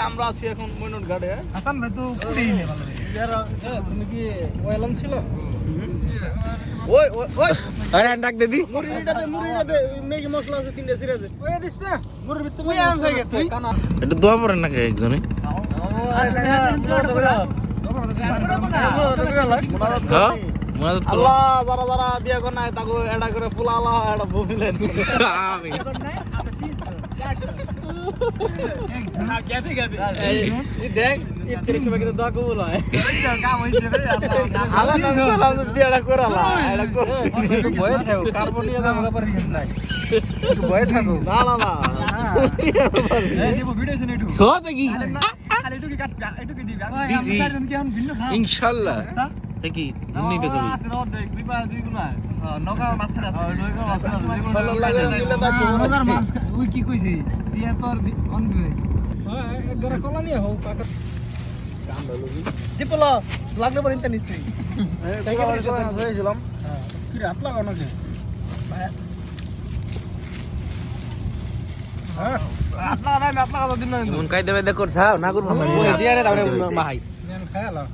আমরা আছি এখন মইনুট ঘাটে। হাসান ভাই তো তুমি কি ওয়েলন ছিল? ওই ওই ওই আরে ডাক দে দি মুড়িটাতে ম্যাগি মশলা আছে তিনটা সিরা দে। ওই দিস না মুড়ির ভিতরে ওই আনছে গে তুই কানা এটা দোয়া পড়েন না কে একজনে আল্লাহ যারা যারা বিয়া করে নাই তাকে এডা করে ফুলালা এডা বমিলেন আমি দেখ ইত্তের সময় কিন্তু দোয়া কবুল হয় কাম হইছে রে আল্লাহ নাম সালাম বিয়াটা করালা এডা করে ভয় থাকো কার্বনিয়া দাম ব্যাপার কি নাই ভয় থাকো না না না এই দিব ভিডিও শুনে একটু তো দেখি খালি একটু কি কাট একটু কি দিবি আমি চারজন কি এখন ভিন্ন খাও ইনশাআল্লাহ দেখি এমনি দেখো আসলে দেখ দুই পা দুই গুণা নগা মাছ আছে নগা মাছ আছে নগার মাছ ওই কি কইছে দিয়া তোর অন বিয়ে হ্যাঁ এক গরা কলা নিয়ে হোক পাকা কাম হলো কি টিপলা লাগলে পরে ইনতা নিশ্চয়ই তাই কি হয়েছিলাম হ্যাঁ কি রাত লাগাও নাকি হ্যাঁ রাত লাগা নাই রাত লাগা দিন না মন কাই দেবে দেখো ছাও না করব ওই দিয়া রে তারপরে ভাই জান খায়ালা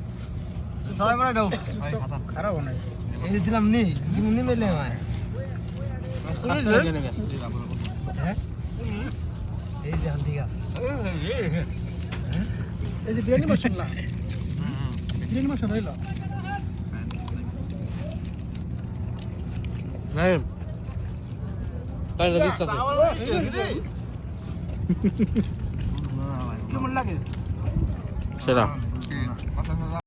সবাই মানে দাও খারাপ নাই এই যে দিলাম নি নি মেলে ভাই হ্যাঁ এই যে ঠিক আছে এই যে বিরিয়ানি মশলা বিরিয়ানি মশলা হইলো নাই তাহলে বিশ্বাস কেমন লাগে সেরা